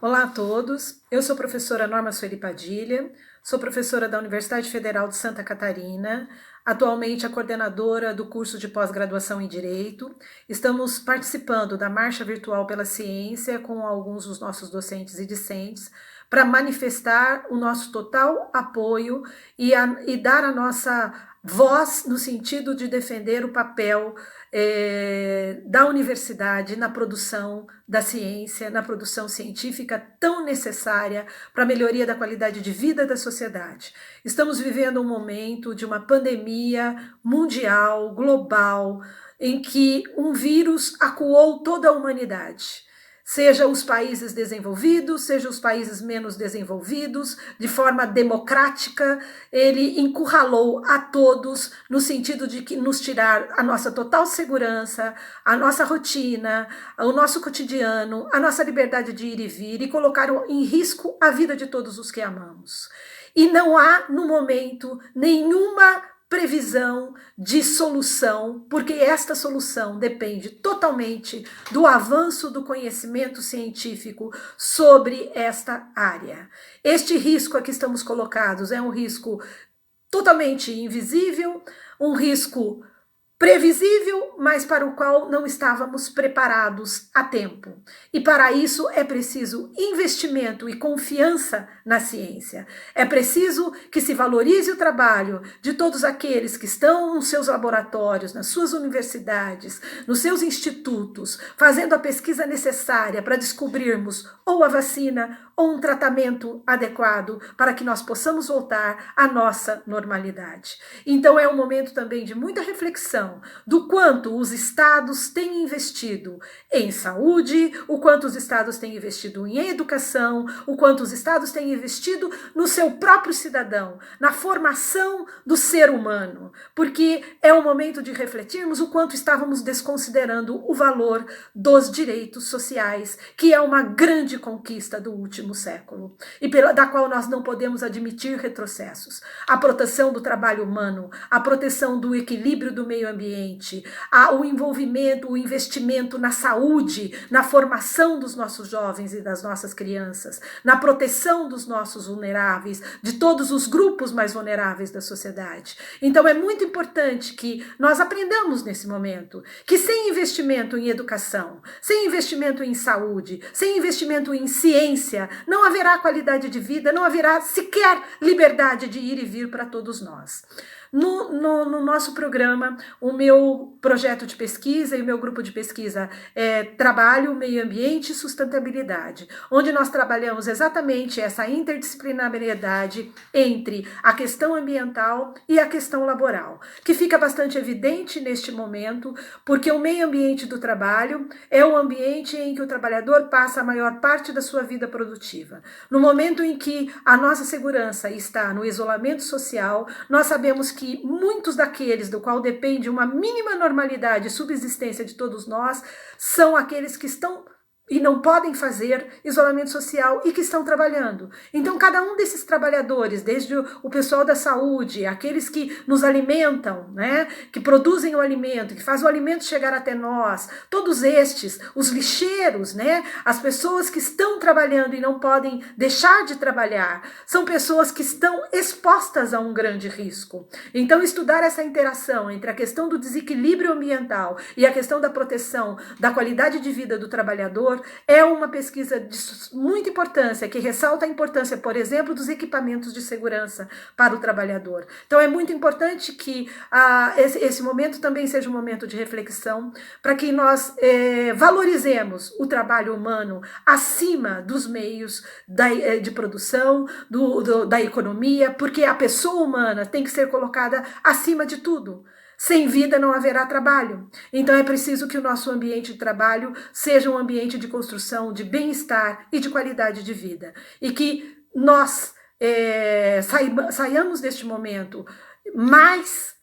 Olá a todos, eu sou a professora Norma Sueli Padilha, sou professora da Universidade Federal de Santa Catarina, atualmente a coordenadora do curso de pós-graduação em Direito. Estamos participando da Marcha Virtual pela Ciência com alguns dos nossos docentes e discentes para manifestar o nosso total apoio e dar a nossa voz no sentido de defender o papel da universidade na produção da ciência, na produção científica tão necessária para a melhoria da qualidade de vida da sociedade. Estamos vivendo um momento de uma pandemia mundial, global, em que um vírus acuou toda a humanidade. Seja os países desenvolvidos, seja os países menos desenvolvidos, de forma democrática, ele encurralou a todos no sentido de que nos tirar a nossa total segurança, a nossa rotina, o nosso cotidiano, a nossa liberdade de ir e vir e colocar em risco a vida de todos os que amamos. E não há, no momento, nenhuma previsão de solução, porque esta solução depende totalmente do avanço do conhecimento científico sobre esta área. Este risco a que estamos colocados é um risco totalmente invisível, um risco previsível, mas para o qual não estávamos preparados a tempo. E para isso é preciso investimento e confiança na ciência. É preciso que se valorize o trabalho de todos aqueles que estão nos seus laboratórios, nas suas universidades, nos seus institutos, fazendo a pesquisa necessária para descobrirmos ou a vacina ou um tratamento adequado para que nós possamos voltar à nossa normalidade. Então é um momento também de muita reflexão do quanto os estados têm investido em saúde, o quanto os estados têm investido em educação, o quanto os estados têm investido no seu próprio cidadão, na formação do ser humano, porque é o momento de refletirmos o quanto estávamos desconsiderando o valor dos direitos sociais, que é uma grande conquista do último século, e da qual nós não podemos admitir retrocessos. A proteção do trabalho humano, a proteção do equilíbrio do meio ambiente, o envolvimento, o investimento na saúde, na formação dos nossos jovens e das nossas crianças, na proteção dos nossos vulneráveis, de todos os grupos mais vulneráveis da sociedade. Então é muito importante que nós aprendamos nesse momento que sem investimento em educação, sem investimento em saúde, sem investimento em ciência, não haverá qualidade de vida, não haverá sequer liberdade de ir e vir para todos nós. No nosso programa, o meu projeto de pesquisa e o meu grupo de pesquisa é Trabalho, Meio Ambiente e Sustentabilidade, onde nós trabalhamos exatamente essa interdisciplinariedade entre a questão ambiental e a questão laboral, que fica bastante evidente neste momento, porque o meio ambiente do trabalho é o ambiente em que o trabalhador passa a maior parte da sua vida produtiva. No momento em que a nossa segurança está no isolamento social, nós sabemos que muitos daqueles do qual depende uma mínima normalidade e subsistência de todos nós são aqueles que estão e não podem fazer isolamento social e que estão trabalhando. Então, cada um desses trabalhadores, desde o pessoal da saúde, aqueles que nos alimentam, né, que produzem o alimento, que fazem o alimento chegar até nós, todos estes, os lixeiros, né, as pessoas que estão trabalhando e não podem deixar de trabalhar, são pessoas que estão expostas a um grande risco. Então, estudar essa interação entre a questão do desequilíbrio ambiental e a questão da proteção da qualidade de vida do trabalhador é uma pesquisa de muita importância, que ressalta a importância, por exemplo, dos equipamentos de segurança para o trabalhador. Então é muito importante que esse momento também seja um momento de reflexão, para que nós valorizemos o trabalho humano acima dos meios de produção, da economia, porque a pessoa humana tem que ser colocada acima de tudo. Sem vida não haverá trabalho. Então é preciso que o nosso ambiente de trabalho seja um ambiente de construção, de bem-estar e de qualidade de vida. E que nós saiamos deste momento mais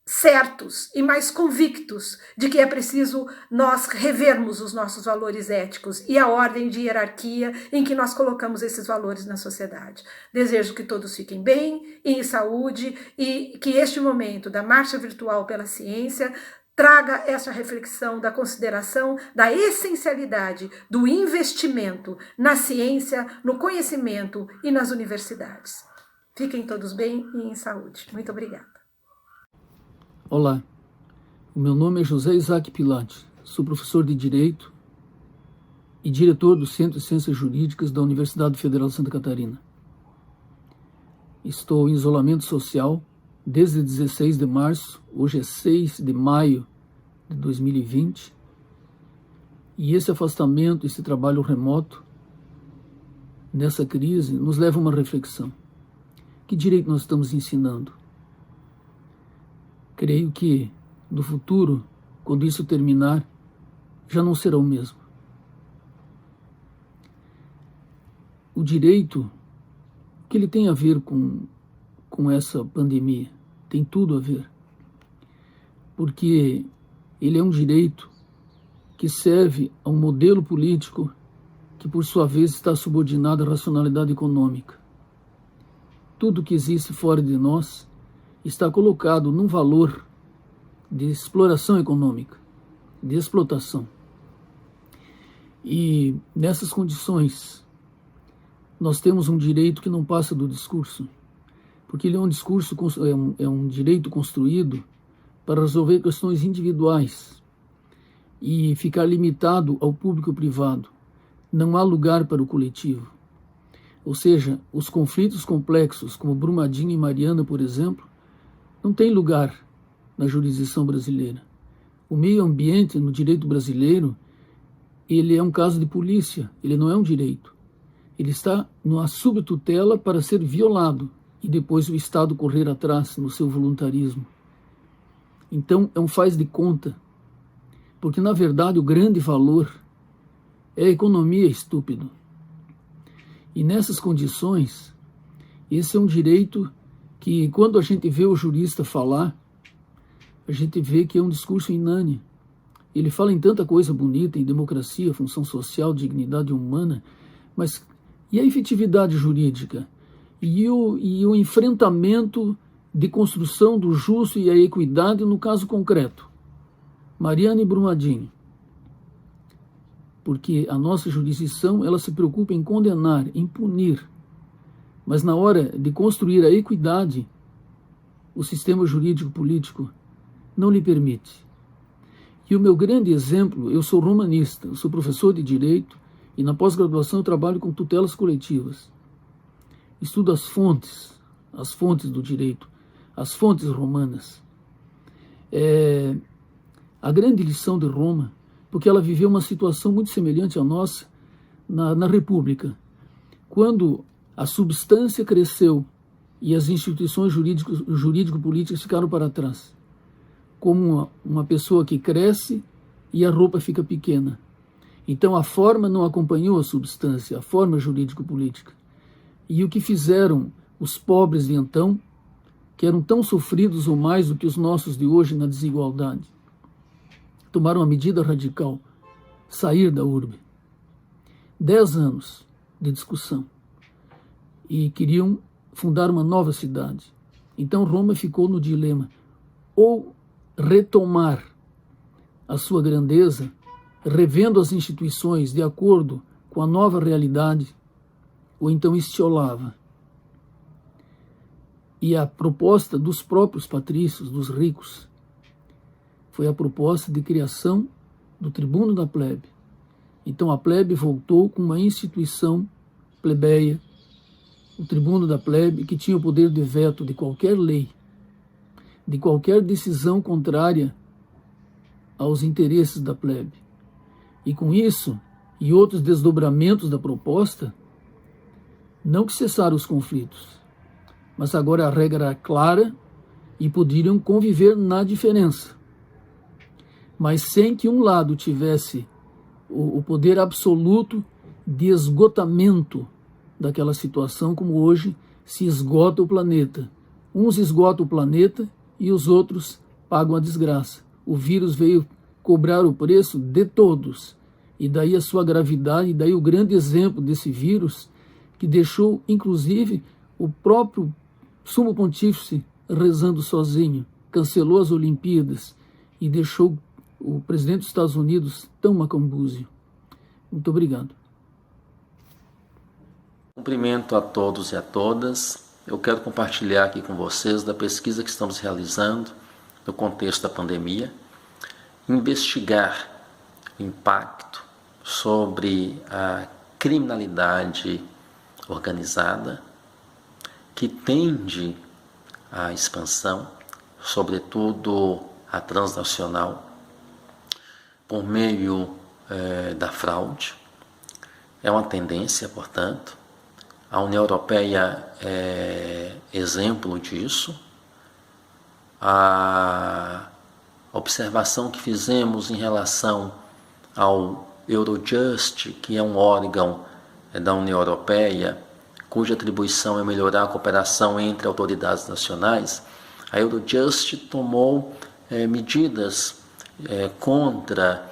certos e mais convictos de que é preciso nós revermos os nossos valores éticos e a ordem de hierarquia em que nós colocamos esses valores na sociedade. Desejo que todos fiquem bem e em saúde e que este momento da Marcha Virtual pela Ciência traga essa reflexão da consideração da essencialidade do investimento na ciência, no conhecimento e nas universidades. Fiquem todos bem e em saúde. Muito obrigada. Olá, o meu nome é José Isaac Pilate, sou professor de Direito e diretor do Centro de Ciências Jurídicas da Universidade Federal de Santa Catarina. Estou em isolamento social desde 16 de março, hoje é 6 de maio de 2020, e esse afastamento, esse trabalho remoto, nessa crise, nos leva a uma reflexão. Que direito nós estamos ensinando? Creio que, no futuro, quando isso terminar, já não será o mesmo. O direito, o que ele tem a ver com essa pandemia? Tem tudo a ver. Porque ele é um direito que serve a um modelo político que, por sua vez, está subordinado à racionalidade econômica. Tudo que existe fora de nós está colocado num valor de exploração econômica, de explotação. E nessas condições, nós temos um direito que não passa do discurso, porque ele é um direito construído para resolver questões individuais e ficar limitado ao público-privado. Não há lugar para o coletivo. Ou seja, os conflitos complexos, como Brumadinho e Mariana, por exemplo, não têm lugar na jurisdição brasileira. O meio ambiente no direito brasileiro, ele é um caso de polícia, ele não é um direito. Ele está numa subtutela para ser violado e depois o Estado correr atrás no seu voluntarismo. Então, é um faz de conta, porque, na verdade, o grande valor é a economia, estúpido. E nessas condições, esse é um direito que, quando a gente vê o jurista falar, a gente vê que é um discurso inane. Ele fala em tanta coisa bonita, em democracia, função social, dignidade humana, mas e a efetividade jurídica? E o enfrentamento de construção do justo e a equidade no caso concreto? Mariana e Brumadinho. Porque a nossa jurisdição, ela se preocupa em condenar, em punir. Mas na hora de construir a equidade, o sistema jurídico-político não lhe permite. E o meu grande exemplo, eu sou romanista, eu sou professor de Direito e na pós-graduação eu trabalho com tutelas coletivas. Estudo as fontes do direito, as fontes romanas. A grande lição de Roma, porque ela viveu uma situação muito semelhante à nossa na República. Quando a substância cresceu e as instituições jurídico-políticas ficaram para trás, como uma pessoa que cresce e a roupa fica pequena. Então a forma não acompanhou a substância, a forma jurídico-política. E o que fizeram os pobres de então, que eram tão sofridos ou mais do que os nossos de hoje na desigualdade? Tomaram uma medida radical, sair da urbe. 10 anos de discussão. E queriam fundar uma nova cidade. Então Roma ficou no dilema, ou retomar a sua grandeza, revendo as instituições de acordo com a nova realidade, ou então estiolava. E a proposta dos próprios patrícios, dos ricos, foi a proposta de criação do tribuno da plebe. Então a plebe voltou com uma instituição plebeia, o tribuno da plebe, que tinha o poder de veto de qualquer lei, de qualquer decisão contrária aos interesses da plebe. E com isso, e outros desdobramentos da proposta, não que cessaram os conflitos, mas agora a regra era clara e poderiam conviver na diferença, mas sem que um lado tivesse o poder absoluto de esgotamento daquela situação, como hoje se esgota o planeta. Uns esgotam o planeta e os outros pagam a desgraça. O vírus veio cobrar o preço de todos. E daí a sua gravidade, e daí o grande exemplo desse vírus, que deixou, inclusive, o próprio sumo pontífice rezando sozinho, cancelou as Olimpíadas e deixou o presidente dos Estados Unidos tão macambúzio. Muito obrigado. Cumprimento a todos e a todas. Eu quero compartilhar aqui com vocês da pesquisa que estamos realizando no contexto da pandemia, investigar o impacto sobre a criminalidade organizada que tende à expansão, sobretudo a transnacional, por meio da fraude. É uma tendência, portanto. A União Europeia é exemplo disso. A observação que fizemos em relação ao Eurojust, que é um órgão da União Europeia, cuja atribuição é melhorar a cooperação entre autoridades nacionais, a Eurojust tomou medidas contra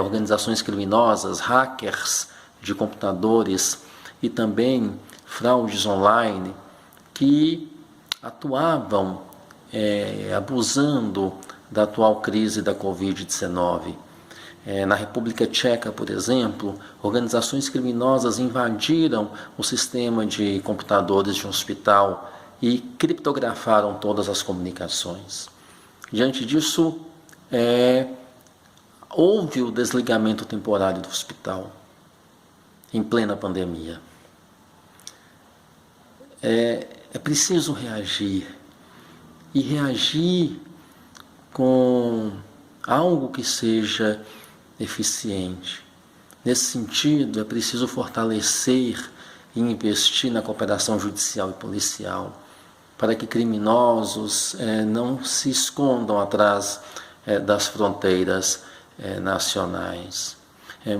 organizações criminosas, hackers de computadores e também fraudes online que atuavam abusando da atual crise da Covid-19. Na República Tcheca, por exemplo, organizações criminosas invadiram o sistema de computadores de um hospital e criptografaram todas as comunicações. Diante disso, houve o desligamento temporário do hospital em plena pandemia. É preciso reagir, e reagir com algo que seja eficiente. Nesse sentido, é preciso fortalecer e investir na cooperação judicial e policial, para que criminosos não se escondam atrás das fronteiras nacionais.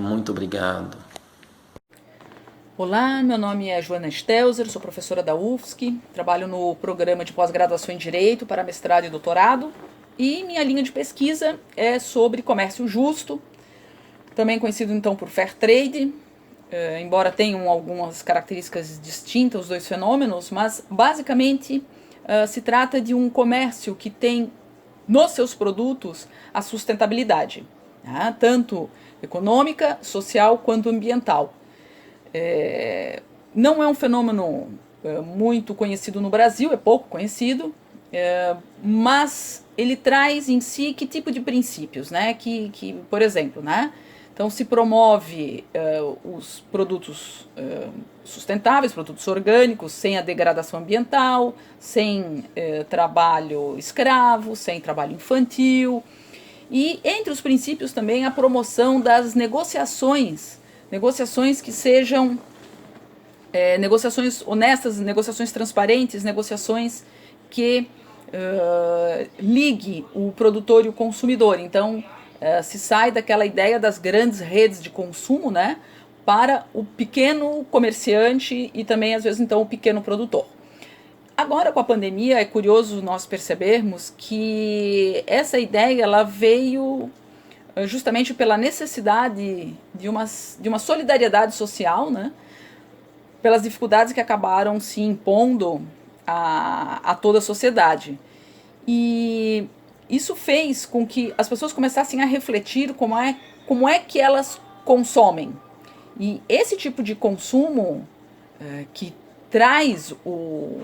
Muito obrigado. Olá, meu nome é Joana Stelzer, sou professora da UFSC, trabalho no programa de pós-graduação em Direito para mestrado e doutorado, e minha linha de pesquisa é sobre comércio justo, também conhecido então por Fair Trade, embora tenham algumas características distintas os dois fenômenos, mas basicamente se trata de um comércio que tem nos seus produtos a sustentabilidade, tanto econômica, social quanto ambiental. Não é um fenômeno muito conhecido no Brasil, é pouco conhecido, mas ele traz em si que tipo de princípios, né? Que por exemplo, né? Então se promove os produtos sustentáveis, produtos orgânicos, sem a degradação ambiental, sem trabalho escravo, sem trabalho infantil, e entre os princípios também a promoção das negociações que sejam negociações honestas, negociações transparentes, negociações que ligue o produtor e o consumidor. Então, se sai daquela ideia das grandes redes de consumo, né, para o pequeno comerciante e também, às vezes, então, o pequeno produtor. Agora, com a pandemia, é curioso nós percebermos que essa ideia ela veio justamente pela necessidade de uma solidariedade social, né, pelas dificuldades que acabaram se impondo a toda a sociedade. E isso fez com que as pessoas começassem a refletir como é que elas consomem. E esse tipo de consumo que traz o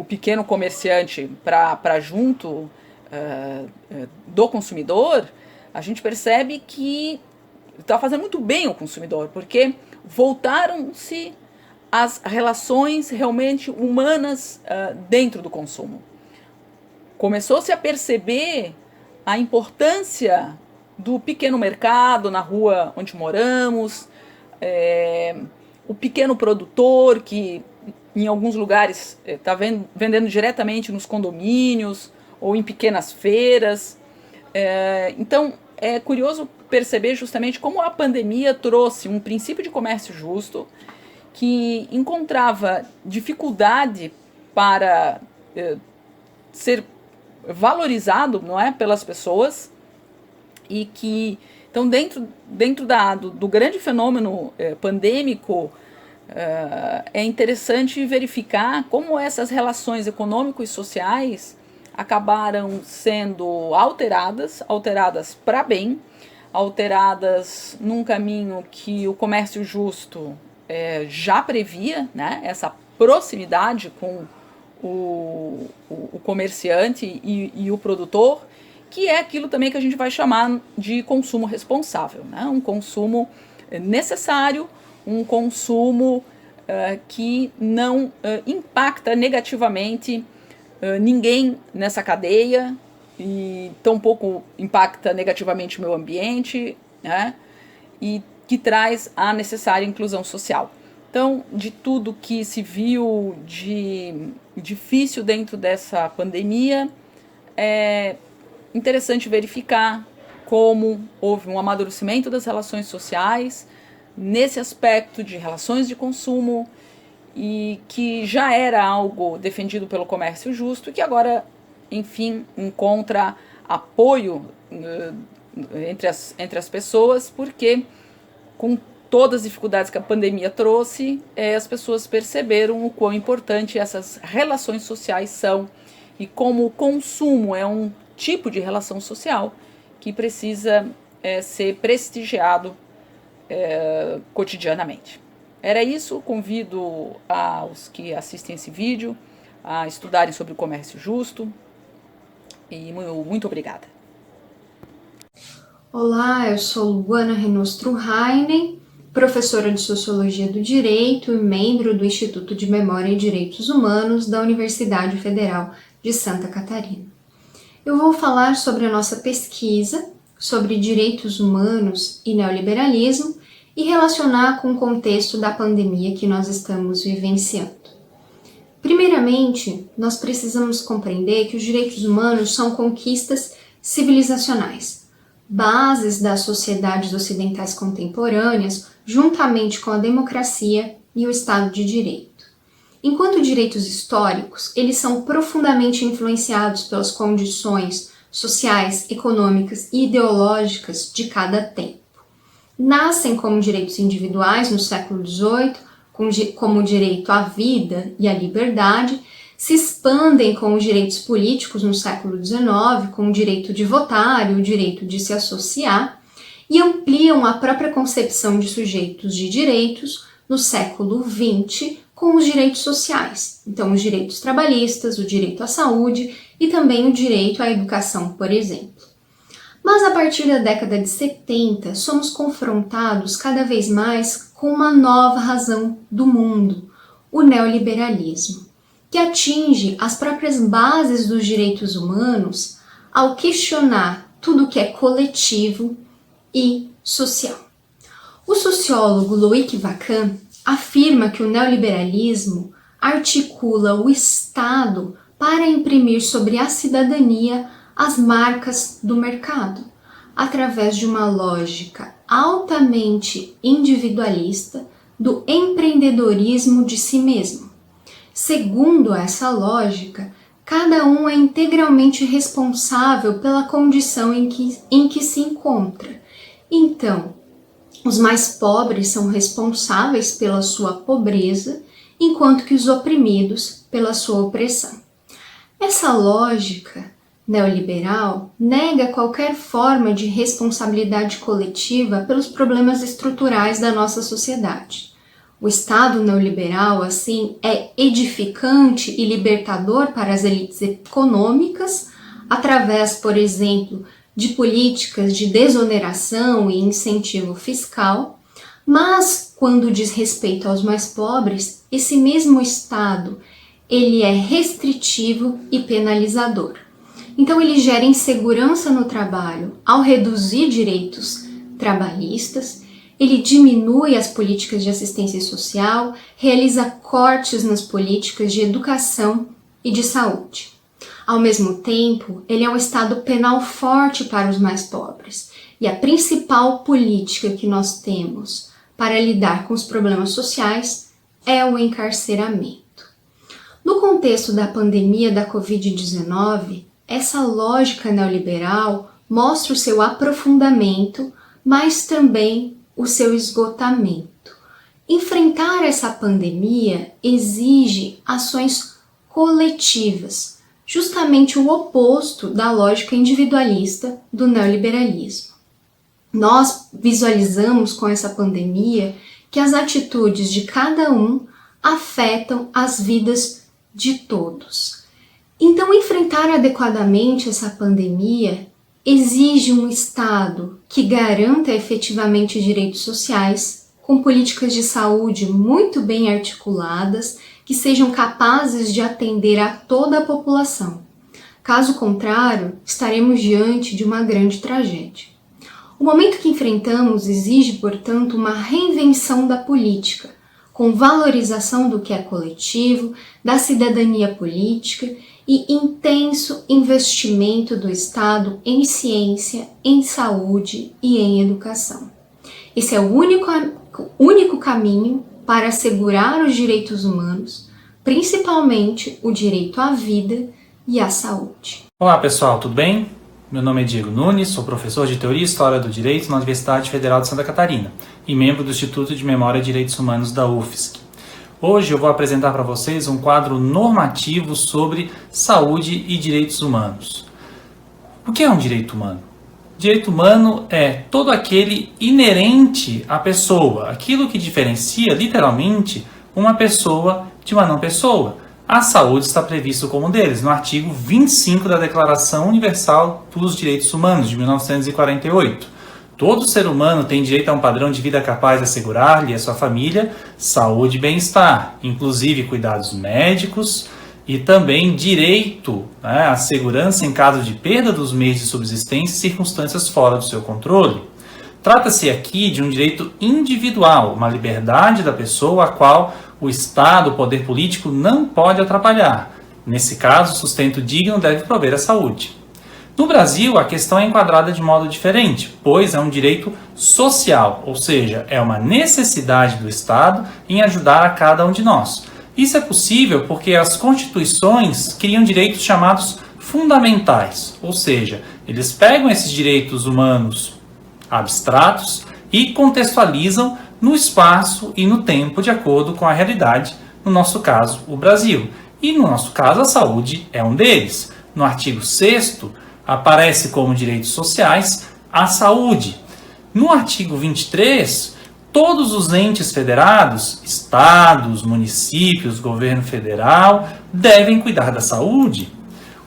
pequeno comerciante para junto do consumidor, a gente percebe que está fazendo muito bem o consumidor, porque voltaram-se as relações realmente humanas dentro do consumo. Começou-se a perceber a importância do pequeno mercado na rua onde moramos, o pequeno produtor que em alguns lugares está vendendo diretamente nos condomínios ou em pequenas feiras. Então é curioso perceber justamente como a pandemia trouxe um princípio de comércio justo que encontrava dificuldade para ser valorizado, não é, pelas pessoas, e que então dentro do grande fenômeno pandêmico é interessante verificar como essas relações econômico e sociais acabaram sendo alteradas para bem, alteradas num caminho que o comércio justo já previa, né, essa proximidade com o comerciante e o produtor, que é aquilo também que a gente vai chamar de consumo responsável, né? Um consumo necessário, um consumo que não impacta negativamente ninguém nessa cadeia e tampouco impacta negativamente o meio ambiente, né? E que traz a necessária inclusão social. Então, de tudo que se viu de difícil dentro dessa pandemia, é interessante verificar como houve um amadurecimento das relações sociais nesse aspecto de relações de consumo e que já era algo defendido pelo comércio justo e que agora, enfim, encontra apoio entre as pessoas, porque com todas as dificuldades que a pandemia trouxe, as pessoas perceberam o quão importante essas relações sociais são e como o consumo é um tipo de relação social que precisa ser prestigiado cotidianamente. Era isso, convido aos que assistem esse vídeo a estudarem sobre o comércio justo e muito obrigada. Olá, eu sou Luana Renostro-Heinen, professora de Sociologia do Direito e membro do Instituto de Memória e Direitos Humanos da Universidade Federal de Santa Catarina. Eu vou falar sobre a nossa pesquisa sobre direitos humanos e neoliberalismo e relacionar com o contexto da pandemia que nós estamos vivenciando. Primeiramente, nós precisamos compreender que os direitos humanos são conquistas civilizacionais, bases das sociedades ocidentais contemporâneas, juntamente com a democracia e o Estado de Direito. Enquanto direitos históricos, eles são profundamente influenciados pelas condições sociais, econômicas e ideológicas de cada tempo. Nascem como direitos individuais no século XVIII, como o direito à vida e à liberdade, se expandem com os direitos políticos no século XIX, com o direito de votar e o direito de se associar, e ampliam a própria concepção de sujeitos de direitos no século XX, com os direitos sociais, então os direitos trabalhistas, o direito à saúde e também o direito à educação, por exemplo. Mas a partir da década de 70, somos confrontados cada vez mais com uma nova razão do mundo, o neoliberalismo, que atinge as próprias bases dos direitos humanos ao questionar tudo que é coletivo e social. O sociólogo Loic Wacam afirma que o neoliberalismo articula o Estado para imprimir sobre a cidadania as marcas do mercado, através de uma lógica altamente individualista do empreendedorismo de si mesmo. Segundo essa lógica, cada um é integralmente responsável pela condição em que se encontra. Então, os mais pobres são responsáveis pela sua pobreza, enquanto que os oprimidos pela sua opressão. Essa lógica neoliberal nega qualquer forma de responsabilidade coletiva pelos problemas estruturais da nossa sociedade. O Estado neoliberal, assim, é edificante e libertador para as elites econômicas, através, por exemplo, de políticas de desoneração e incentivo fiscal, mas quando diz respeito aos mais pobres, esse mesmo Estado ele é restritivo e penalizador. Então ele gera insegurança no trabalho ao reduzir direitos trabalhistas, ele diminui as políticas de assistência social, realiza cortes nas políticas de educação e de saúde. Ao mesmo tempo, ele é um Estado penal forte para os mais pobres, e a principal política que nós temos para lidar com os problemas sociais é o encarceramento. No contexto da pandemia da Covid-19, essa lógica neoliberal mostra o seu aprofundamento, mas também o seu esgotamento. Enfrentar essa pandemia exige ações coletivas, justamente o oposto da lógica individualista do neoliberalismo. Nós visualizamos com essa pandemia que as atitudes de cada um afetam as vidas de todos. Então, enfrentar adequadamente essa pandemia exige um Estado que garanta efetivamente direitos sociais, com políticas de saúde muito bem articuladas, que sejam capazes de atender a toda a população. Caso contrário, estaremos diante de uma grande tragédia. O momento que enfrentamos exige, portanto, uma reinvenção da política, com valorização do que é coletivo, da cidadania política e intenso investimento do Estado em ciência, em saúde e em educação. Esse é o único caminho para assegurar os direitos humanos, principalmente o direito à vida e à saúde. Olá pessoal, tudo bem? Meu nome é Diego Nunes, sou professor de Teoria e História do Direito na Universidade Federal de Santa Catarina e membro do Instituto de Memória e Direitos Humanos da UFSC. Hoje eu vou apresentar para vocês um quadro normativo sobre saúde e direitos humanos. O que é um direito humano? Direito humano é todo aquele inerente à pessoa, aquilo que diferencia literalmente uma pessoa de uma não pessoa. A saúde está previsto como um deles, no artigo 25 da Declaração Universal dos Direitos Humanos, de 1948. Todo ser humano tem direito a um padrão de vida capaz de assegurar-lhe e a sua família saúde e bem-estar, inclusive cuidados médicos e também direito à segurança em caso de perda dos meios de subsistência e circunstâncias fora do seu controle. Trata-se aqui de um direito individual, uma liberdade da pessoa a qual o Estado, o poder político, não pode atrapalhar. Nesse caso, o sustento digno deve prover a saúde. No Brasil, a questão é enquadrada de modo diferente, pois é um direito social, ou seja, é uma necessidade do Estado em ajudar a cada um de nós. Isso é possível porque as constituições criam direitos chamados fundamentais, ou seja, eles pegam esses direitos humanos abstratos e contextualizam no espaço e no tempo de acordo com a realidade, no nosso caso, o Brasil. E no nosso caso, a saúde é um deles. No artigo 6º, aparece como direitos sociais a saúde. No artigo 23, todos os entes federados, estados, municípios, governo federal, devem cuidar da saúde.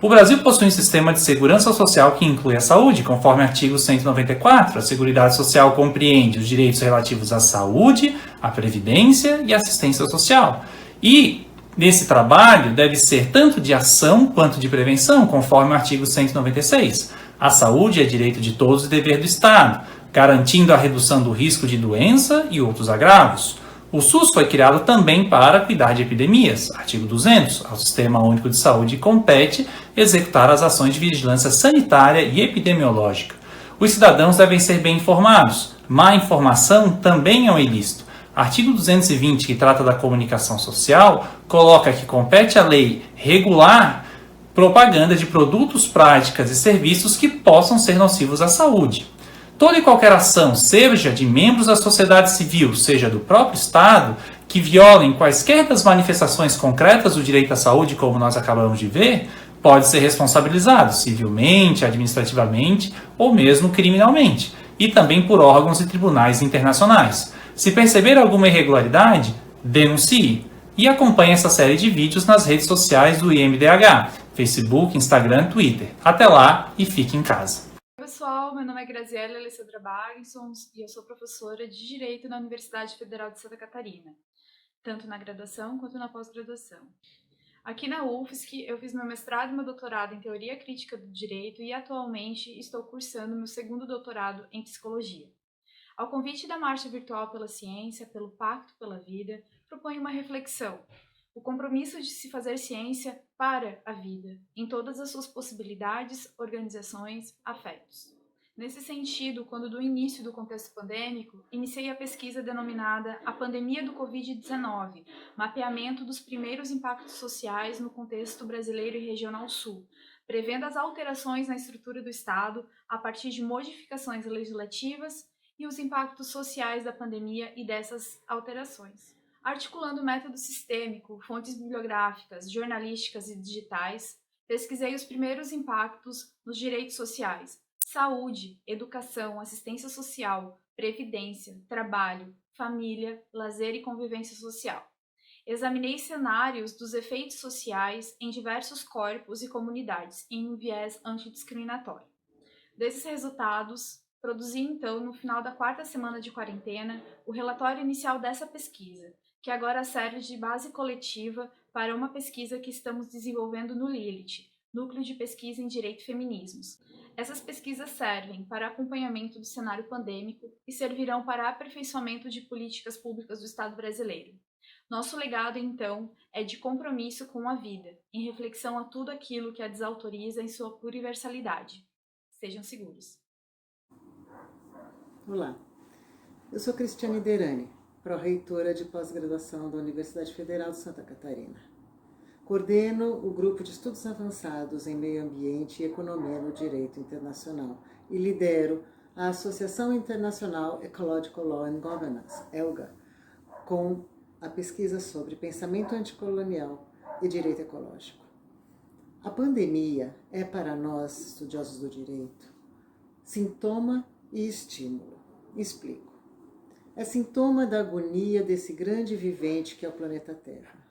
O Brasil possui um sistema de segurança social que inclui a saúde, conforme o artigo 194. A Seguridade Social compreende os direitos relativos à saúde, à previdência e à assistência social. E nesse trabalho deve ser tanto de ação quanto de prevenção, conforme o artigo 196. A saúde é direito de todos e dever do Estado, garantindo a redução do risco de doença e outros agravos. O SUS foi criado também para cuidar de epidemias. Artigo 200. Ao Sistema Único de Saúde compete executar as ações de vigilância sanitária e epidemiológica. Os cidadãos devem ser bem informados. Má informação também é um ilícito. Artigo 220, que trata da comunicação social, coloca que compete à lei regular propaganda de produtos, práticas e serviços que possam ser nocivos à saúde. Toda e qualquer ação, seja de membros da sociedade civil, seja do próprio Estado, que violem quaisquer das manifestações concretas do direito à saúde, como nós acabamos de ver, pode ser responsabilizado civilmente, administrativamente ou mesmo criminalmente, e também por órgãos e tribunais internacionais. Se perceber alguma irregularidade, denuncie e acompanhe essa série de vídeos nas redes sociais do IMDH, Facebook, Instagram, Twitter. Até lá e fique em casa. Oi pessoal, meu nome é Graziela Alessandra Bagensons e eu sou professora de Direito na Universidade Federal de Santa Catarina, tanto na graduação quanto na pós-graduação. Aqui na UFSC eu fiz meu mestrado e meu doutorado em Teoria Crítica do Direito e atualmente estou cursando meu segundo doutorado em Psicologia. Ao convite da Marcha Virtual pela Ciência, pelo Pacto pela Vida, proponho uma reflexão. O compromisso de se fazer ciência para a vida, em todas as suas possibilidades, organizações, afetos. Nesse sentido, quando do início do contexto pandêmico, iniciei a pesquisa denominada A Pandemia do Covid-19, mapeamento dos primeiros impactos sociais no contexto brasileiro e regional sul, prevendo as alterações na estrutura do Estado a partir de modificações legislativas e os impactos sociais da pandemia e dessas alterações. Articulando método sistêmico, fontes bibliográficas, jornalísticas e digitais, Pesquisei os primeiros impactos nos direitos sociais: saúde, educação, assistência social, previdência, trabalho, família, lazer e convivência social. Examinei cenários dos efeitos sociais em diversos corpos e comunidades em um viés antidiscriminatório. Desses resultados, produzi então, no final da 4ª semana de quarentena, o relatório inicial dessa pesquisa, que agora serve de base coletiva para uma pesquisa que estamos desenvolvendo no Lilith, Núcleo de Pesquisa em Direito e Feminismos. Essas pesquisas servem para acompanhamento do cenário pandêmico e servirão para aperfeiçoamento de políticas públicas do Estado brasileiro. Nosso legado, então, é de compromisso com a vida, em reflexão a tudo aquilo que a desautoriza em sua pluriversalidade. Sejam seguros. Olá, eu sou Cristiane Derani, pró-reitora de pós-graduação da Universidade Federal de Santa Catarina. Coordeno o grupo de estudos avançados em meio ambiente e economia no direito internacional e lidero a Associação Internacional Ecological Law and Governance, ELGA, com a pesquisa sobre pensamento anticolonial e direito ecológico. A pandemia é para nós, estudiosos do direito, sintoma e estímulo. Explico. É sintoma da agonia desse grande vivente que é o planeta Terra.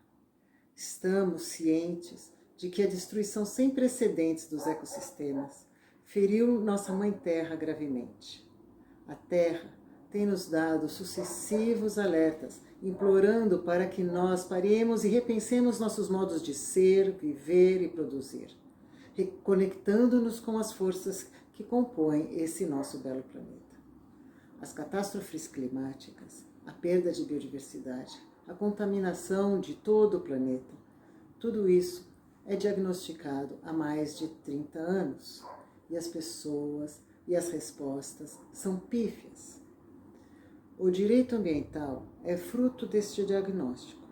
Estamos cientes de que a destruição sem precedentes dos ecossistemas feriu nossa Mãe Terra gravemente. A Terra tem nos dado sucessivos alertas, implorando para que nós paremos e repensemos nossos modos de ser, viver e produzir, reconectando-nos com as forças que compõem esse nosso belo planeta. As catástrofes climáticas, a perda de biodiversidade, a contaminação de todo o planeta, tudo isso é diagnosticado há mais de 30 anos e as pessoas e as respostas são pífias. O direito ambiental é fruto deste diagnóstico.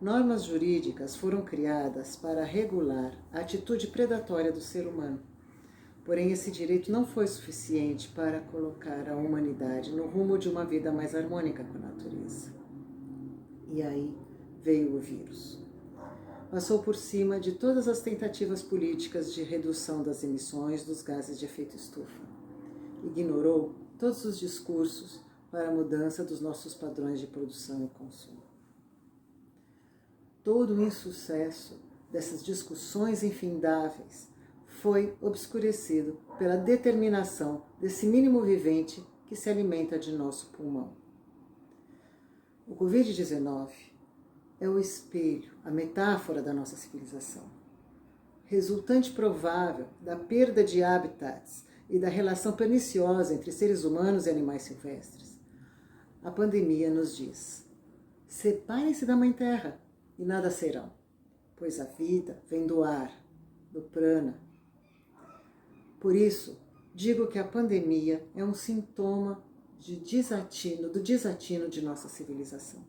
Normas jurídicas foram criadas para regular a atitude predatória do ser humano. Porém, esse direito não foi suficiente para colocar a humanidade no rumo de uma vida mais harmônica com a natureza. E aí veio o vírus. Passou por cima de todas as tentativas políticas de redução das emissões dos gases de efeito estufa. Ignorou todos os discursos para a mudança dos nossos padrões de produção e consumo. Todo o insucesso dessas discussões infindáveis foi obscurecido pela determinação desse mínimo vivente que se alimenta de nosso pulmão. O Covid-19 é o espelho, a metáfora da nossa civilização, resultante provável da perda de habitats e da relação perniciosa entre seres humanos e animais silvestres. A pandemia nos diz: separem-se da Mãe Terra e nada serão, pois a vida vem do ar, do prana. Por isso, digo que a pandemia é um sintoma do desatino de nossa civilização.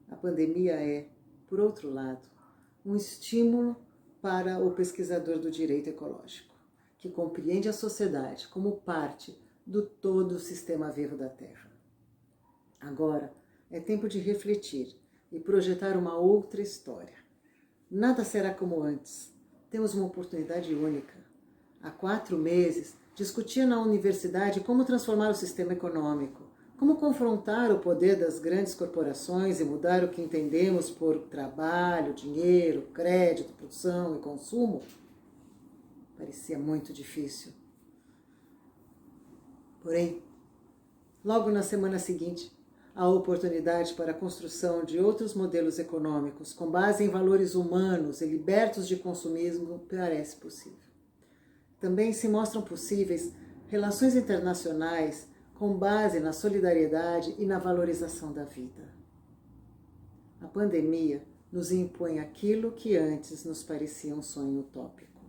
A pandemia é, por outro lado, um estímulo para o pesquisador do direito ecológico, que compreende a sociedade como parte do todo o sistema vivo da Terra. Agora é tempo de refletir e projetar uma outra história. Nada será como antes. Temos uma oportunidade única. Há 4 meses, discutia na universidade como transformar o sistema econômico, como confrontar o poder das grandes corporações e mudar o que entendemos por trabalho, dinheiro, crédito, produção e consumo. Parecia muito difícil. Porém, logo na semana seguinte, a oportunidade para a construção de outros modelos econômicos com base em valores humanos e libertos de consumismo parece possível. Também se mostram possíveis relações internacionais com base na solidariedade e na valorização da vida. A pandemia nos impõe aquilo que antes nos parecia um sonho utópico.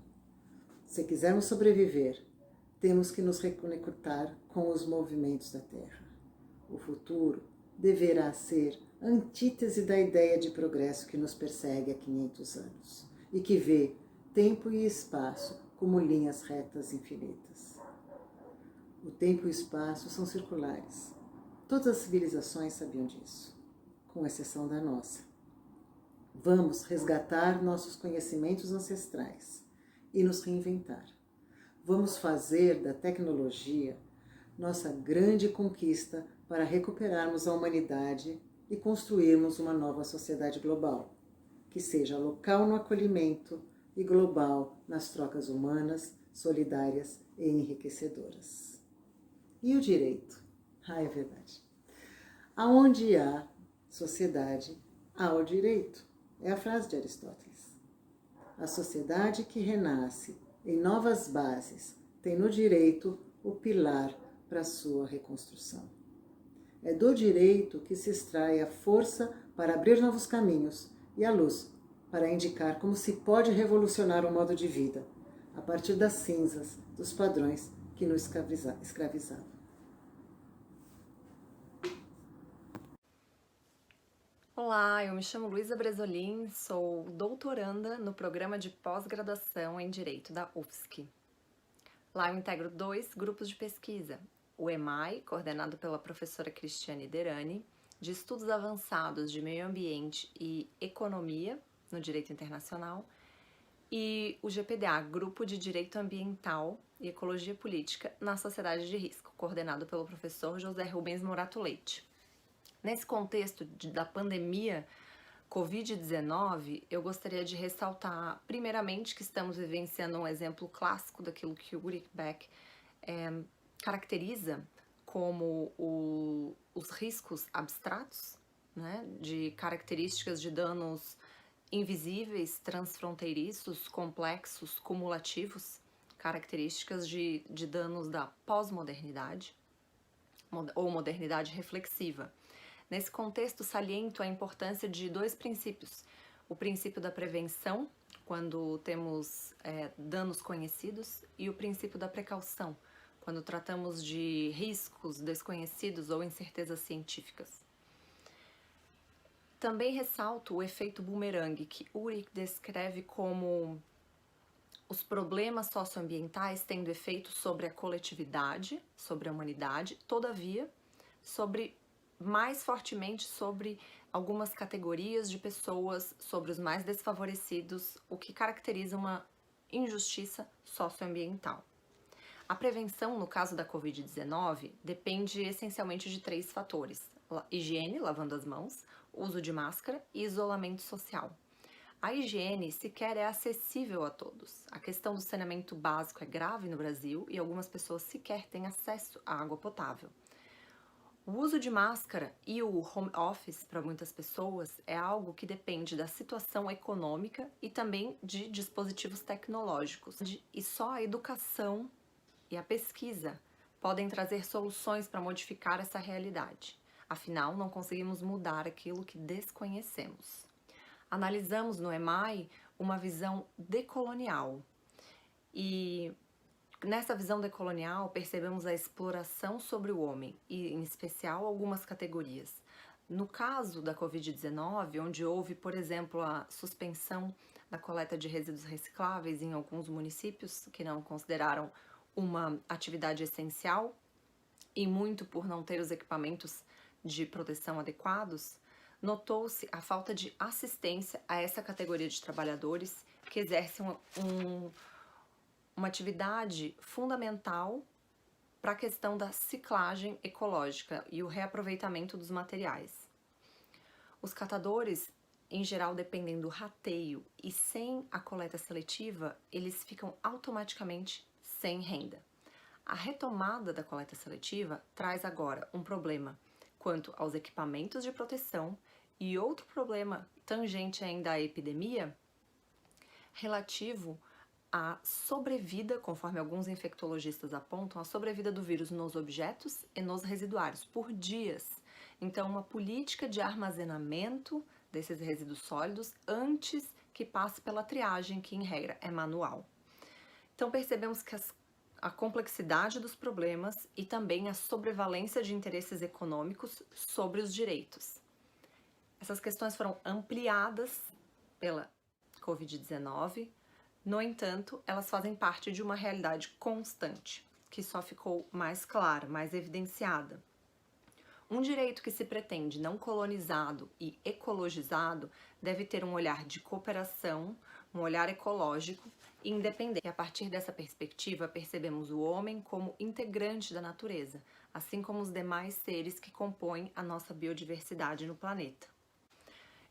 Se quisermos sobreviver, temos que nos reconectar com os movimentos da Terra. O futuro deverá ser a antítese da ideia de progresso que nos persegue há 500 anos e que vê tempo e espaço como linhas retas infinitas. O tempo e o espaço são circulares. Todas as civilizações sabiam disso, com exceção da nossa. Vamos resgatar nossos conhecimentos ancestrais e nos reinventar. Vamos fazer da tecnologia nossa grande conquista para recuperarmos a humanidade e construirmos uma nova sociedade global, que seja local no acolhimento e global nas trocas humanas, solidárias e enriquecedoras. E o direito? É verdade. Aonde há sociedade, há o direito. É a frase de Aristóteles. A sociedade que renasce em novas bases tem no direito o pilar para a sua reconstrução. É do direito que se extrai a força para abrir novos caminhos e a luz para indicar como se pode revolucionar o modo de vida a partir das cinzas dos padrões que nos escravizavam. Olá, eu me chamo Luísa Bresolin, sou doutoranda no programa de pós-graduação em Direito da UFSC. Lá eu integro 2 grupos de pesquisa, o EMAI, coordenado pela professora Cristiane Derani, de Estudos Avançados de Meio Ambiente e Economia no Direito Internacional, e o GPDA, Grupo de Direito Ambiental e Ecologia Política na Sociedade de Risco, coordenado pelo professor José Rubens Morato Leite. Nesse contexto da pandemia Covid-19, eu gostaria de ressaltar, primeiramente, que estamos vivenciando um exemplo clássico daquilo que o Ulrich Beck caracteriza como os riscos abstratos, né, de características de danos invisíveis, transfronteiriços, complexos, cumulativos, características de danos da pós-modernidade ou modernidade reflexiva. Nesse contexto, saliento a importância de 2 princípios. O princípio da prevenção, quando temos danos conhecidos, e o princípio da precaução, quando tratamos de riscos desconhecidos ou incertezas científicas. Também ressalto o efeito bumerangue, que Ulrich descreve como os problemas socioambientais tendo efeito sobre a coletividade, sobre a humanidade, todavia, mais fortemente sobre algumas categorias de pessoas, sobre os mais desfavorecidos, o que caracteriza uma injustiça socioambiental. A prevenção, no caso da Covid-19, depende essencialmente de 3 fatores: higiene, lavando as mãos, uso de máscara e isolamento social. A higiene sequer é acessível a todos. A questão do saneamento básico é grave no Brasil e algumas pessoas sequer têm acesso à água potável. O uso de máscara e o home office para muitas pessoas é algo que depende da situação econômica e também de dispositivos tecnológicos. E só a educação e a pesquisa podem trazer soluções para modificar essa realidade. Afinal, não conseguimos mudar aquilo que desconhecemos. Analisamos no EMAI uma visão decolonial e nessa visão decolonial, percebemos a exploração sobre o homem, e em especial algumas categorias. No caso da Covid-19, onde houve, por exemplo, a suspensão da coleta de resíduos recicláveis em alguns municípios que não consideraram uma atividade essencial, e muito por não ter os equipamentos de proteção adequados, notou-se a falta de assistência a essa categoria de trabalhadores que exercem uma atividade fundamental para a questão da ciclagem ecológica e o reaproveitamento dos materiais. Os catadores, em geral, dependem do rateio e sem a coleta seletiva, eles ficam automaticamente sem renda. A retomada da coleta seletiva traz agora um problema quanto aos equipamentos de proteção e outro problema tangente ainda à epidemia, relativo a sobrevida, conforme alguns infectologistas apontam, a sobrevida do vírus nos objetos e nos residuários por dias. Então, uma política de armazenamento desses resíduos sólidos antes que passe pela triagem, que em regra é manual. Então, percebemos que a complexidade dos problemas e também a sobrevalência de interesses econômicos sobre os direitos. Essas questões foram ampliadas pela Covid-19. No entanto, elas fazem parte de uma realidade constante, que só ficou mais clara, mais evidenciada. Um direito que se pretende não colonizado e ecologizado deve ter um olhar de cooperação, um olhar ecológico e independente. E a partir dessa perspectiva, percebemos o homem como integrante da natureza, assim como os demais seres que compõem a nossa biodiversidade no planeta.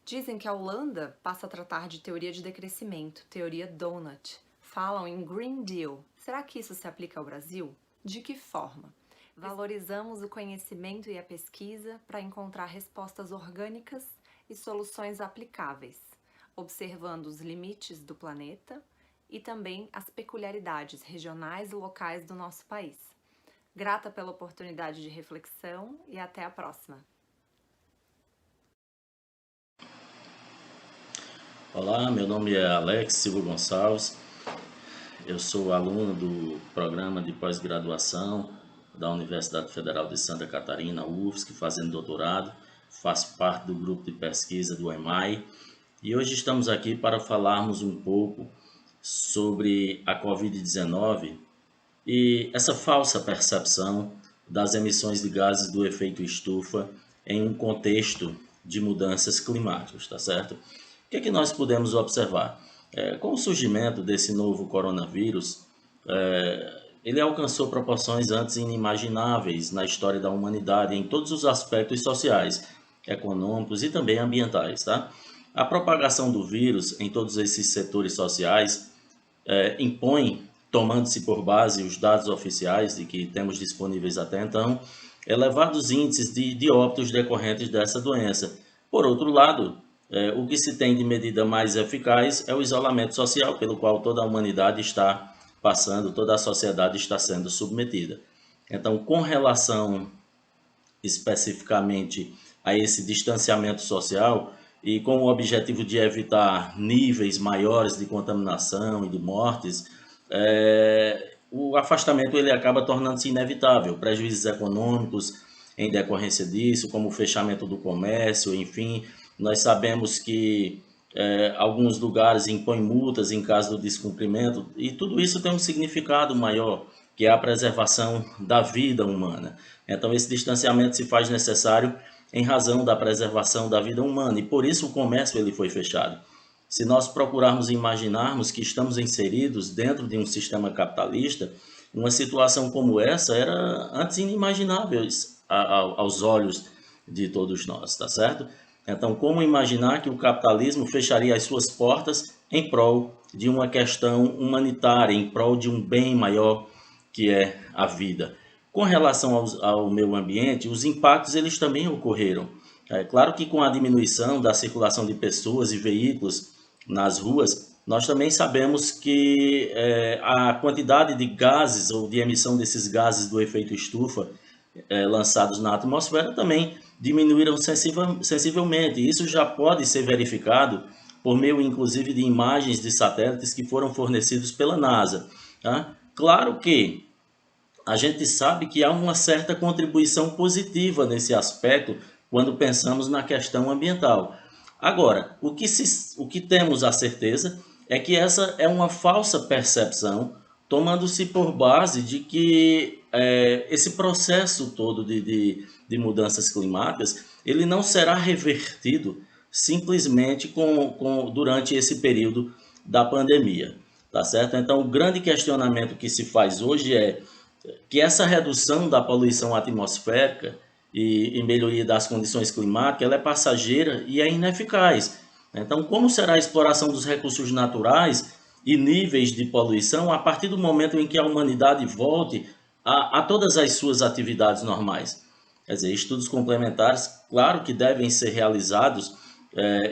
Dizem que a Holanda passa a tratar de teoria de decrescimento, teoria Donut. Falam em Green Deal. Será que isso se aplica ao Brasil? De que forma? Valorizamos o conhecimento e a pesquisa para encontrar respostas orgânicas e soluções aplicáveis, observando os limites do planeta e também as peculiaridades regionais e locais do nosso país. Grata pela oportunidade de reflexão e até a próxima. Olá, meu nome é Alex Silva Gonçalves, eu sou aluno do programa de pós-graduação da Universidade Federal de Santa Catarina, UFSC, fazendo doutorado, faço parte do grupo de pesquisa do EMAI e hoje estamos aqui para falarmos um pouco sobre a Covid-19 e essa falsa percepção das emissões de gases do efeito estufa em um contexto de mudanças climáticas, tá certo? O que é que nós podemos observar? Com o surgimento desse novo coronavírus, ele alcançou proporções antes inimagináveis na história da humanidade em todos os aspectos sociais, econômicos e também ambientais, tá? A propagação do vírus em todos esses setores sociais impõe, tomando-se por base os dados oficiais de que temos disponíveis até então, elevados índices de óbitos decorrentes dessa doença. Por outro lado, o que se tem de medida mais eficaz é o isolamento social, pelo qual toda a humanidade está passando, toda a sociedade está sendo submetida. Então, com relação especificamente a esse distanciamento social e com o objetivo de evitar níveis maiores de contaminação e de mortes, o afastamento ele acaba tornando-se inevitável, prejuízos econômicos em decorrência disso, como o fechamento do comércio, enfim, nós sabemos que alguns lugares impõem multas em caso do descumprimento e tudo isso tem um significado maior, que é a preservação da vida humana. Então esse distanciamento se faz necessário em razão da preservação da vida humana e por isso o comércio ele foi fechado. Se nós procurarmos imaginarmos que estamos inseridos dentro de um sistema capitalista, uma situação como essa era antes inimaginável aos olhos de todos nós, tá certo? Então, como imaginar que o capitalismo fecharia as suas portas em prol de uma questão humanitária, em prol de um bem maior que é a vida? Com relação ao meio ambiente, os impactos eles também ocorreram. É claro que com a diminuição da circulação de pessoas e veículos nas ruas, nós também sabemos que a quantidade de gases ou de emissão desses gases do efeito estufa lançados na atmosfera também diminuíram sensivelmente. Isso já pode ser verificado por meio, inclusive, de imagens de satélites que foram fornecidos pela NASA. Tá? Claro que a gente sabe que há uma certa contribuição positiva nesse aspecto quando pensamos na questão ambiental. Agora, o que temos a certeza é que essa é uma falsa percepção, tomando-se por base de que esse processo todo de mudanças climáticas, ele não será revertido simplesmente durante esse período da pandemia, tá certo? Então, o grande questionamento que se faz hoje é que essa redução da poluição atmosférica e melhoria das condições climáticas, ela é passageira e é ineficaz. Então, como será a exploração dos recursos naturais e níveis de poluição a partir do momento em que a humanidade volte a todas as suas atividades normais? Quer dizer, estudos complementares, claro que devem ser realizados.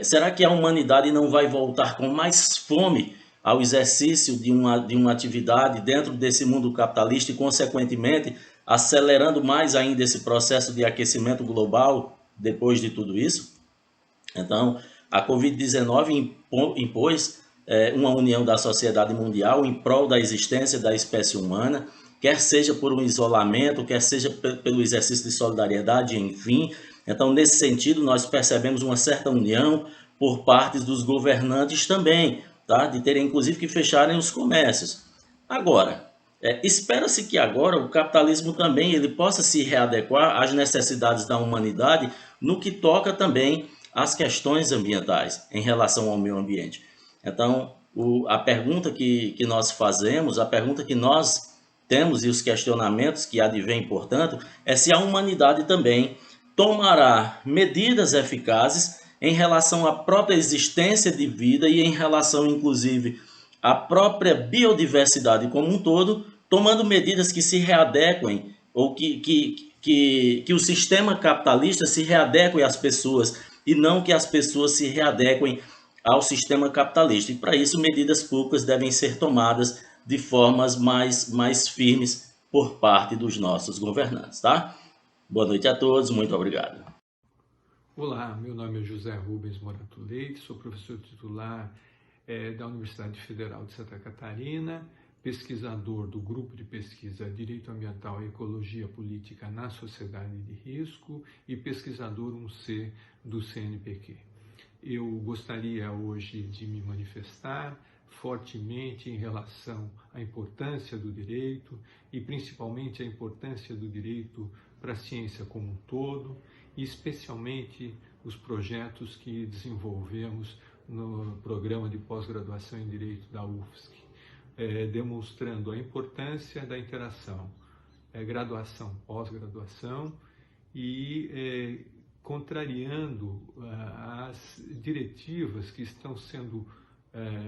Será que a humanidade não vai voltar com mais fome ao exercício de uma atividade dentro desse mundo capitalista e, consequentemente, acelerando mais ainda esse processo de aquecimento global depois de tudo isso? Então, a Covid-19 impôs uma união da sociedade mundial em prol da existência da espécie humana, quer seja por um isolamento, quer seja pelo exercício de solidariedade, enfim. Então, nesse sentido, nós percebemos uma certa união por parte dos governantes também, tá? De terem, inclusive, que fecharem os comércios. Agora, Espera-se que agora o capitalismo também ele possa se readequar às necessidades da humanidade no que toca também às questões ambientais em relação ao meio ambiente. Então, a pergunta que nós fazemos, a pergunta que nós temos e os questionamentos que advêm, portanto, é se a humanidade também tomará medidas eficazes em relação à própria existência de vida e em relação, inclusive, à própria biodiversidade como um todo, tomando medidas que se readequem ou que o sistema capitalista se readeque às pessoas e não que as pessoas se readequem ao sistema capitalista. E para isso, medidas públicas devem ser tomadas de formas mais firmes por parte dos nossos governantes, tá? Boa noite a todos, muito obrigado. Olá, meu nome é José Rubens Morato Leite, sou professor titular da Universidade Federal de Santa Catarina, pesquisador do Grupo de Pesquisa Direito Ambiental e Ecologia Política na Sociedade de Risco e pesquisador 1C do CNPq. Eu gostaria hoje de me manifestar fortemente em relação à importância do direito e principalmente a importância do direito para a ciência como um todo e especialmente os projetos que desenvolvemos no programa de pós-graduação em Direito da UFSC, demonstrando a importância da interação graduação, pós-graduação e contrariando as diretivas que estão sendo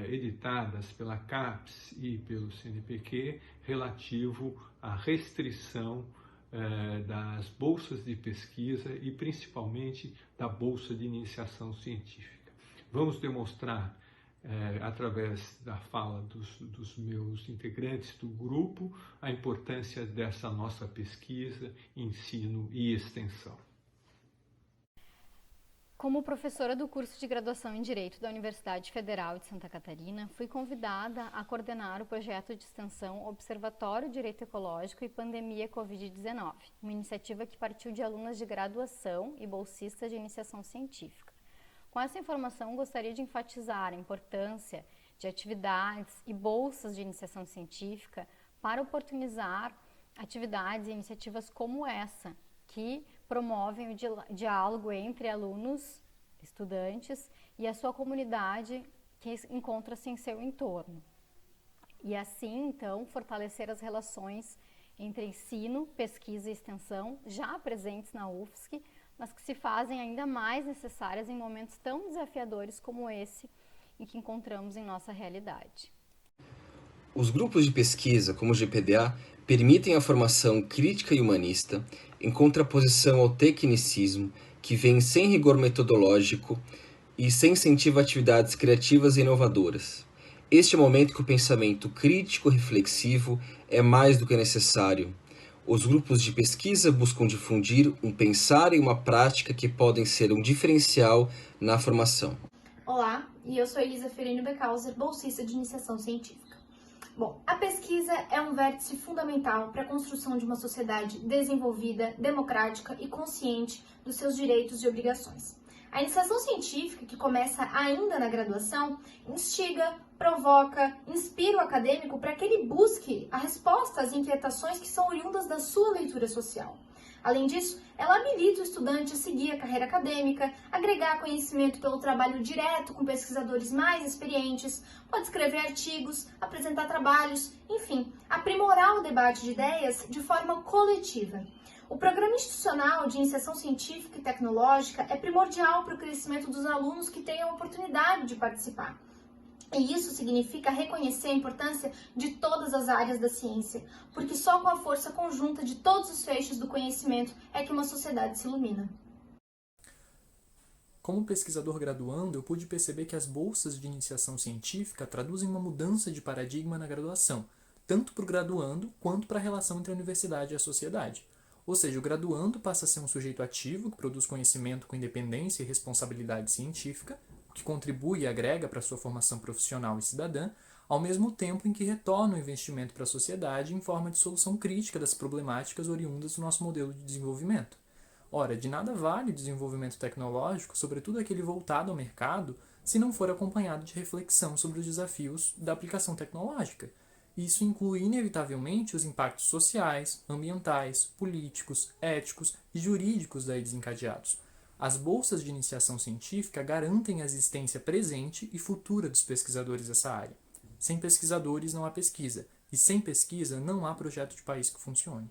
editadas pela CAPES e pelo CNPq relativo à restrição das bolsas de pesquisa e principalmente da bolsa de iniciação científica. Vamos demonstrar, através da fala dos meus integrantes do grupo, a importância dessa nossa pesquisa, ensino e extensão. Como professora do curso de graduação em Direito da Universidade Federal de Santa Catarina, fui convidada a coordenar o projeto de extensão Observatório Direito Ecológico e Pandemia Covid-19, uma iniciativa que partiu de alunas de graduação e bolsistas de iniciação científica. Com essa informação, gostaria de enfatizar a importância de atividades e bolsas de iniciação científica para oportunizar atividades e iniciativas como essa, que promovem o diálogo entre alunos, estudantes e a sua comunidade que encontra-se em seu entorno. E assim, então, fortalecer as relações entre ensino, pesquisa e extensão já presentes na UFSC, mas que se fazem ainda mais necessárias em momentos tão desafiadores como esse em que encontramos em nossa realidade. Os grupos de pesquisa, como o GPDA, permitem a formação crítica e humanista, em contraposição ao tecnicismo, que vem sem rigor metodológico e sem incentivo a atividades criativas e inovadoras. Este é o momento que o pensamento crítico reflexivo é mais do que necessário. Os grupos de pesquisa buscam difundir um pensar e uma prática que podem ser um diferencial na formação. Olá, e eu sou Elisa Ferreira Beckhauser, bolsista de iniciação científica. Bom, a pesquisa é um vértice fundamental para a construção de uma sociedade desenvolvida, democrática e consciente dos seus direitos e obrigações. A iniciação científica, que começa ainda na graduação, instiga, provoca, inspira o acadêmico para que ele busque a resposta às inquietações que são oriundas da sua leitura social. Além disso, ela habilita o estudante a seguir a carreira acadêmica, agregar conhecimento pelo trabalho direto com pesquisadores mais experientes, pode escrever artigos, apresentar trabalhos, enfim, aprimorar o debate de ideias de forma coletiva. O programa institucional de iniciação científica e tecnológica é primordial para o crescimento dos alunos que têm a oportunidade de participar. E isso significa reconhecer a importância de todas as áreas da ciência, porque só com a força conjunta de todos os feixes do conhecimento é que uma sociedade se ilumina. Como pesquisador graduando, eu pude perceber que as bolsas de iniciação científica traduzem uma mudança de paradigma na graduação, tanto para o graduando quanto para a relação entre a universidade e a sociedade. Ou seja, o graduando passa a ser um sujeito ativo que produz conhecimento com independência e responsabilidade científica, que contribui e agrega para a sua formação profissional e cidadã, ao mesmo tempo em que retorna o investimento para a sociedade em forma de solução crítica das problemáticas oriundas do nosso modelo de desenvolvimento. Ora, de nada vale o desenvolvimento tecnológico, sobretudo aquele voltado ao mercado, se não for acompanhado de reflexão sobre os desafios da aplicação tecnológica. Isso inclui inevitavelmente os impactos sociais, ambientais, políticos, éticos e jurídicos daí desencadeados. As bolsas de iniciação científica garantem a existência presente e futura dos pesquisadores dessa área. Sem pesquisadores não há pesquisa, e sem pesquisa não há projeto de país que funcione.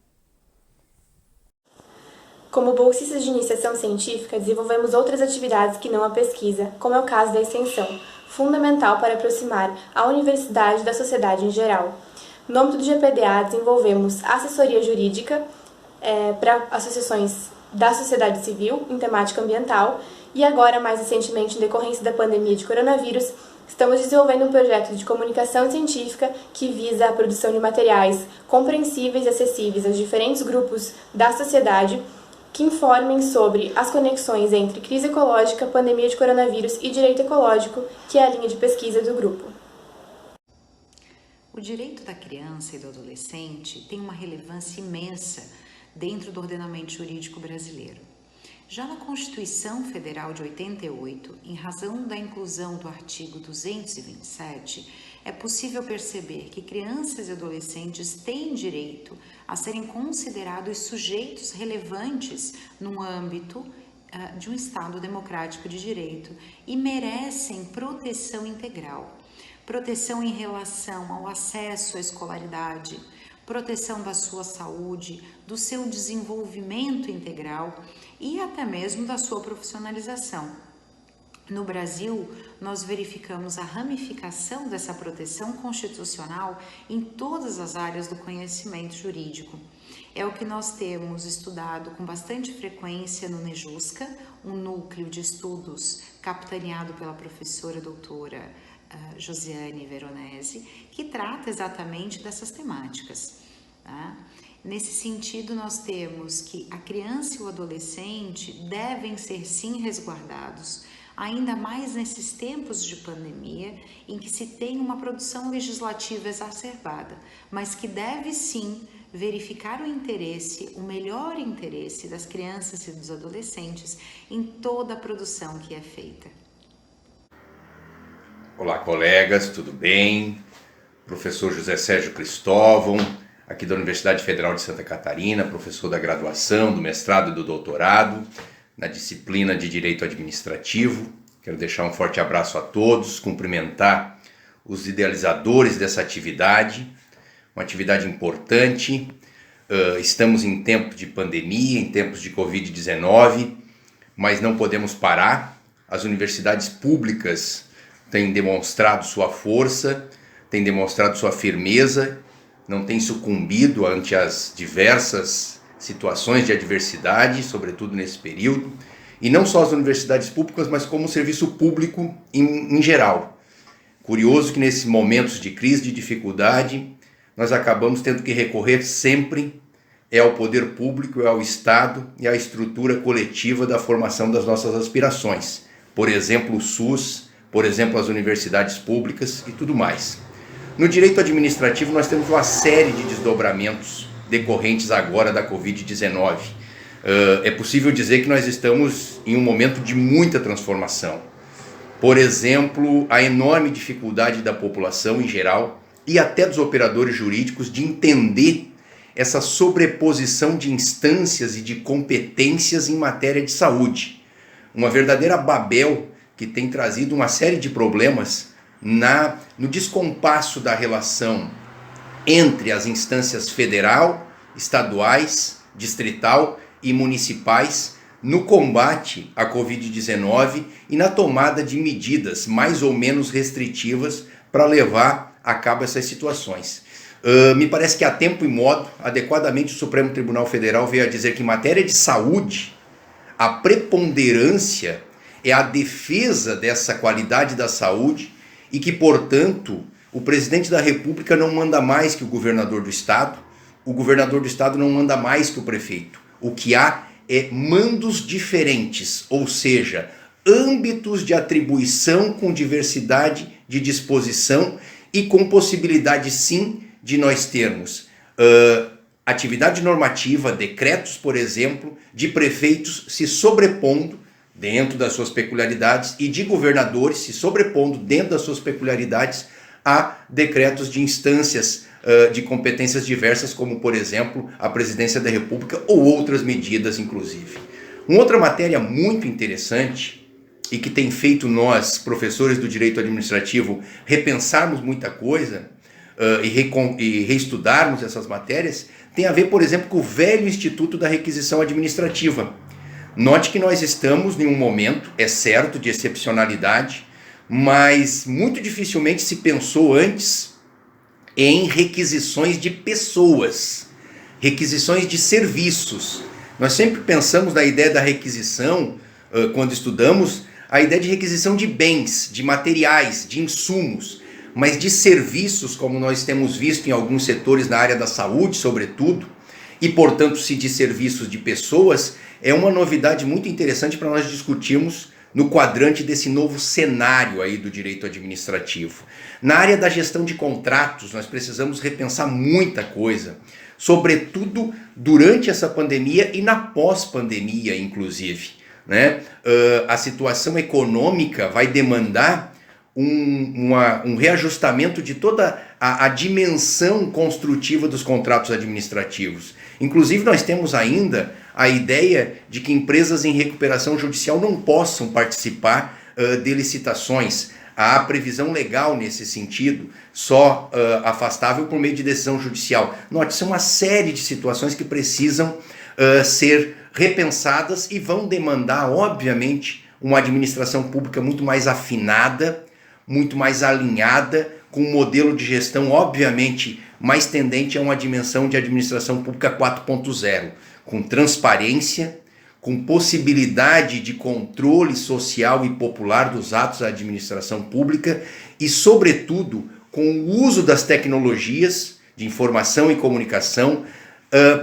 Como bolsistas de iniciação científica, desenvolvemos outras atividades que não a pesquisa, como é o caso da extensão, fundamental para aproximar a universidade da sociedade em geral. No âmbito do GPDA, desenvolvemos assessoria jurídica para associações da sociedade civil em temática ambiental e agora, mais recentemente, em decorrência da pandemia de coronavírus, estamos desenvolvendo um projeto de comunicação científica que visa a produção de materiais compreensíveis e acessíveis aos diferentes grupos da sociedade que informem sobre as conexões entre crise ecológica, pandemia de coronavírus e direito ecológico, que é a linha de pesquisa do grupo. O direito da criança e do adolescente tem uma relevância imensa dentro do ordenamento jurídico brasileiro. Já na Constituição Federal de 88, em razão da inclusão do artigo 227, é possível perceber que crianças e adolescentes têm direito a serem considerados sujeitos relevantes no âmbito de um Estado democrático de direito e merecem proteção integral. Proteção em relação ao acesso à escolaridade, proteção da sua saúde, do seu desenvolvimento integral e até mesmo da sua profissionalização. No Brasil, nós verificamos a ramificação dessa proteção constitucional em todas as áreas do conhecimento jurídico. É o que nós temos estudado com bastante frequência no NEJUSCA, um núcleo de estudos capitaneado pela professora doutora Josiane Veronese, que trata exatamente dessas temáticas. Tá? Nesse sentido, nós temos que a criança e o adolescente devem ser sim resguardados, ainda mais nesses tempos de pandemia, em que se tem uma produção legislativa exacerbada, mas que deve sim verificar o interesse, o melhor interesse das crianças e dos adolescentes em toda a produção que é feita. Olá, colegas, tudo bem? Professor José Sérgio Cristóvão, aqui da Universidade Federal de Santa Catarina, professor da graduação, do mestrado e do doutorado, na disciplina de Direito Administrativo. Quero deixar um forte abraço a todos, cumprimentar os idealizadores dessa atividade, uma atividade importante. Estamos em tempo de pandemia, em tempos de Covid-19, mas não podemos parar. As universidades públicas têm demonstrado sua força, têm demonstrado sua firmeza, não têm sucumbido ante as diversas situações de adversidade, sobretudo nesse período, e não só as universidades públicas, mas como o serviço público em geral. Curioso que nesses momentos de crise, de dificuldade, nós acabamos tendo que recorrer sempre ao poder público, ao Estado e à estrutura coletiva da formação das nossas aspirações. Por exemplo, o SUS, por exemplo, as universidades públicas e tudo mais. No direito administrativo, nós temos uma série de desdobramentos decorrentes agora da Covid-19. É possível dizer que nós estamos em um momento de muita transformação. Por exemplo, a enorme dificuldade da população em geral e até dos operadores jurídicos de entender essa sobreposição de instâncias e de competências em matéria de saúde. Uma verdadeira Babel que tem trazido uma série de problemas no descompasso da relação entre as instâncias federal, estaduais, distrital e municipais no combate à Covid-19 e na tomada de medidas mais ou menos restritivas para levar a cabo essas situações. Me parece que a tempo e modo, adequadamente, o Supremo Tribunal Federal veio a dizer que em matéria de saúde, a preponderância é a defesa dessa qualidade da saúde e que, portanto, o presidente da República não manda mais que o governador do Estado, o governador do Estado não manda mais que o prefeito. O que há é mandos diferentes, ou seja, âmbitos de atribuição com diversidade de disposição e com possibilidade, sim, de nós termos atividade normativa, decretos, por exemplo, de prefeitos se sobrepondo dentro das suas peculiaridades e de governadores se sobrepondo dentro das suas peculiaridades a decretos de instâncias de competências diversas, como, por exemplo, a presidência da República ou outras medidas, inclusive. Uma outra matéria muito interessante e que tem feito nós, professores do direito administrativo, repensarmos muita coisa e reestudarmos essas matérias, tem a ver, por exemplo, com o velho Instituto da Requisição Administrativa. Note que nós estamos em um momento, é certo, de excepcionalidade, mas muito dificilmente se pensou antes em requisições de pessoas, requisições de serviços. Nós sempre pensamos na ideia da requisição, quando estudamos, a ideia de requisição de bens, de materiais, de insumos, mas de serviços, como nós temos visto em alguns setores na área da saúde, sobretudo, e portanto se de serviços de pessoas, é uma novidade muito interessante para nós discutirmos no quadrante desse novo cenário aí do direito administrativo. Na área da gestão de contratos, nós precisamos repensar muita coisa, sobretudo durante essa pandemia e na pós-pandemia, inclusive, né? A situação econômica vai demandar um reajustamento de toda a dimensão construtiva dos contratos administrativos. Inclusive, nós temos ainda a ideia de que empresas em recuperação judicial não possam participar de licitações. Há previsão legal nesse sentido, só afastável por meio de decisão judicial. Note, são uma série de situações que precisam ser repensadas e vão demandar, obviamente, uma administração pública muito mais afinada, muito mais alinhada, com um modelo de gestão, obviamente, mais tendente a uma dimensão de administração pública 4.0, com transparência, com possibilidade de controle social e popular dos atos da administração pública e, sobretudo, com o uso das tecnologias de informação e comunicação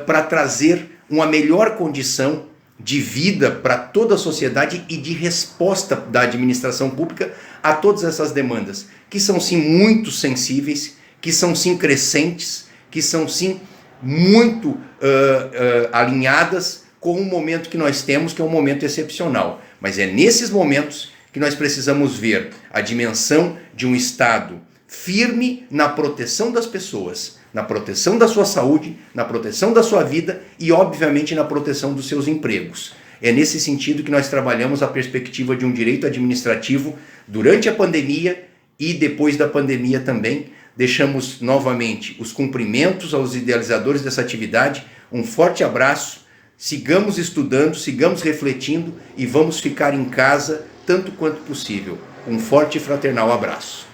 para trazer uma melhor condição de vida para toda a sociedade e de resposta da administração pública a todas essas demandas, que são sim muito sensíveis, que são sim crescentes, que são sim muito alinhadas com o momento que nós temos, que é um momento excepcional. Mas é nesses momentos que nós precisamos ver a dimensão de um Estado firme na proteção das pessoas, na proteção da sua saúde, na proteção da sua vida e, obviamente, na proteção dos seus empregos. É nesse sentido que nós trabalhamos a perspectiva de um direito administrativo durante a pandemia e depois da pandemia também. Deixamos novamente os cumprimentos aos idealizadores dessa atividade. Um forte abraço, sigamos estudando, sigamos refletindo e vamos ficar em casa tanto quanto possível. Um forte e fraternal abraço.